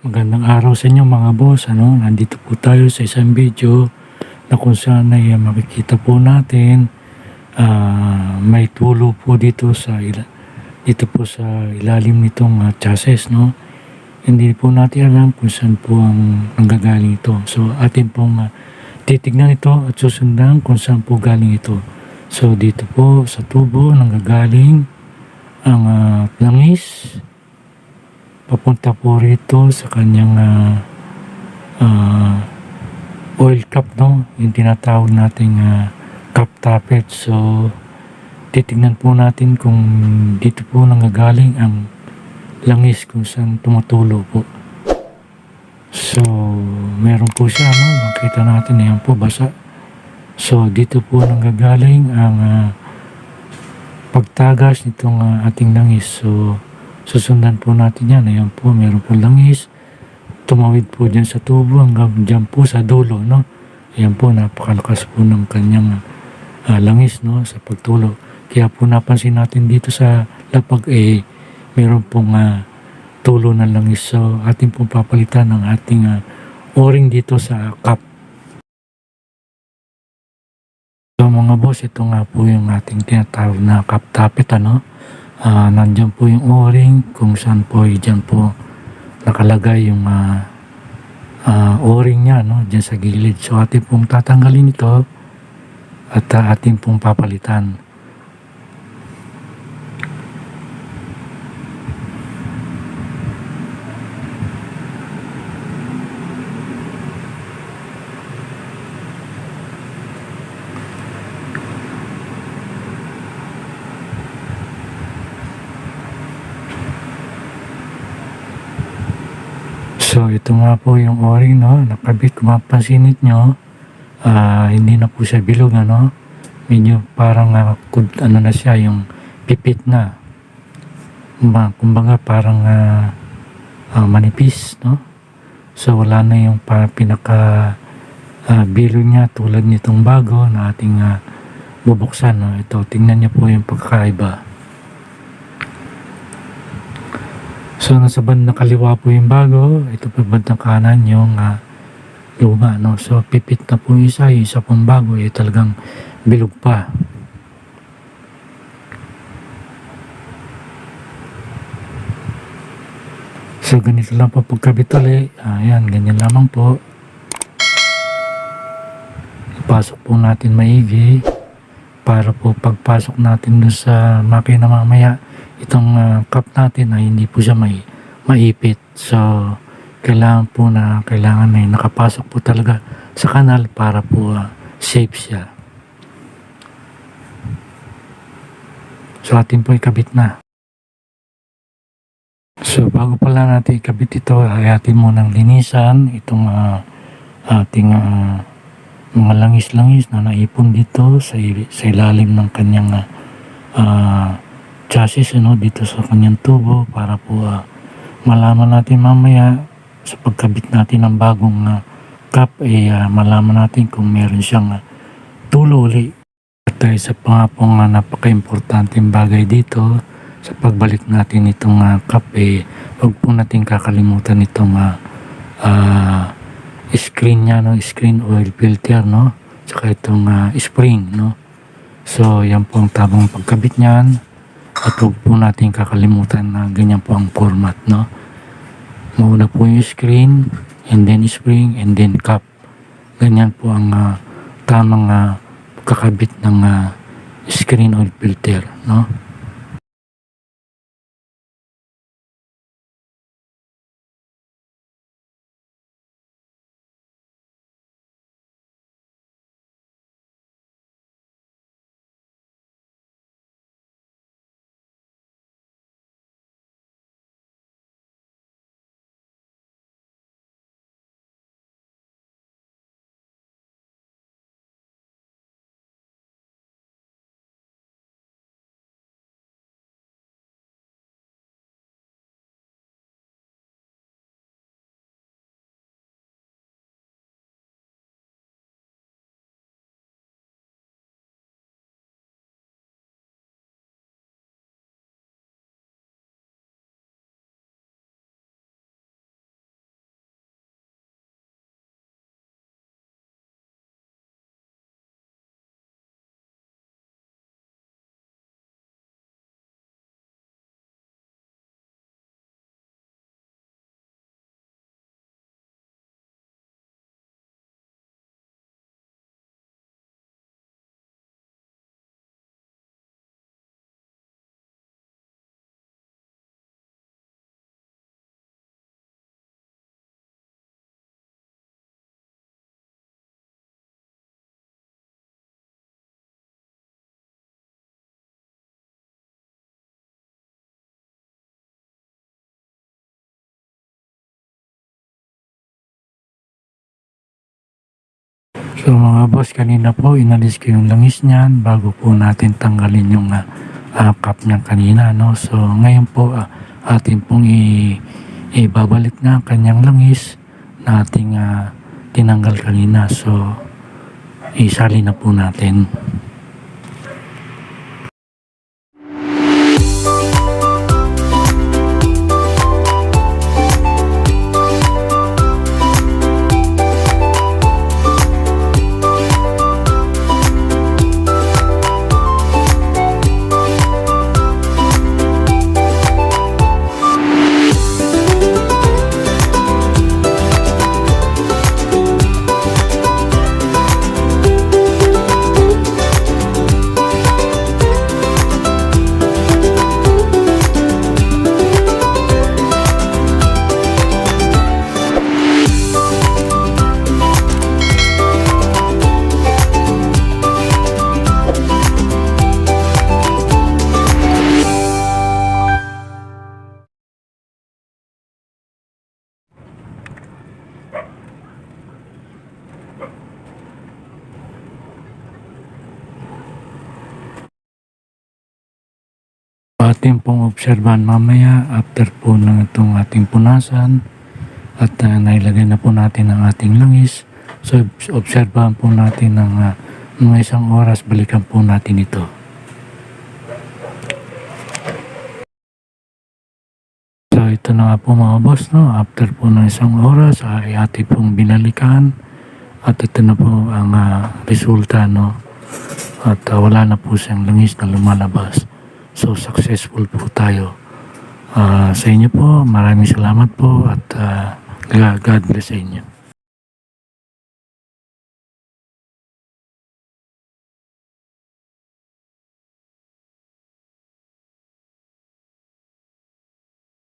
Magandang araw sa inyo mga boss. Nandito po tayo sa isang video na kung saan ay makikita po natin may tulo po dito po sa ilalim nitong chassis, no. Hindi po natin alam kung saan po ang nanggagaling ito. So atin pong titignan ito at susundan kung saan po galing ito. So dito po sa tubo nanggagaling ang langis papunta po rito sa kanyang oil cap, no, yung tinatawag nating cap tappet. So titignan po natin kung dito po nanggagaling ang langis kung saan tumutulo po. So meron po siya, no, makita natin, ayan po basa. So dito po nanggagaling ang pagtagas nitong ating langis. So susundan po natin yan. Ayan po, meron po langis tumawid po dyan sa tubo hanggang dyan po sa dulo, no. Ayan po, napakalakas po ng kanyang langis, no, sa pagtulo. Kaya po napansin natin dito sa lapag meron pong tulo ng langis. So ating pong papalitan ng ating o-ring dito sa cap. So mga boss, ito nga po yung ating tinatawag na cap tappet, nandyan po yung o-ring kung saan po dyan po nakalagay yung o-ring niya, no, dyan sa gilid. So ating pong tatanggalin ito at ating pong papalitan. So ito nga po yung o-ring, no, nakabit. Kung mapapansin nyo, hindi na po siya bilog, medyo parang na siya, yung pipit na, kumbaga parang manipis, no. So wala na yung pinaka bilog niya tulad nitong bago na ating bubuksan, no. Ito, tingnan niyo po yung pagkakaiba. So nasa bandang kaliwa po yung bago, ito po bandang kanan yung luma, no. So pipit na po yung isa pong bago talagang bilog pa. So ganito lang po pagkabit ulit. Ayan, ganyan lamang po. Ipasok po natin maigi para po pagpasok natin doon sa makina mamaya, itong cap natin ay hindi po siya maipit. So kailangan ay nakapasok po talaga sa kanal para po safe siya. So atin po ikabit na. So bago pala natin ikabit ito, ay atin munang linisan itong ating mga langis-langis na naipon dito sa ilalim ng kanyang chassis, dito sa kanyang tubo para po malaman natin mamaya sa pagkabit natin ng bagong cap malaman natin kung meron siyang tulo uli. At isa pa nga po napaka-importanteng bagay dito sa pagbalik natin itong cap, huwag po natin kakalimutan itong screen niya, no, screen oil filter, no, saka itong spring, no. So yan po ang tamang pagkabit niyan at huwag po natin kakalimutan na ganyan po ang format, no. Mauna po yung screen and then spring and then cap. Ganyan po ang tamang pagkakabit ng screen oil filter, no. So mga boss, kanina po inalis ko yung langis niyan bago po natin tanggalin yung cap niya kanina, no? So ngayon po atin pong ibabalik na ang kanyang langis na ating tinanggal kanina. So isali na po natin. Ating pong obserbahan mamaya after po ng itong ating punasan at nailagay na po natin ang ating langis. So obserbahan po natin ng mga isang oras, balikan po natin ito. So ito na nga po mga boss, no? After po ng isang oras ay ating pong binalikan at ito na po ang resulta, no? At wala na po siyang langis na lumalabas. So successful po tayo. Sa inyo po, maraming salamat po at God bless sa inyo.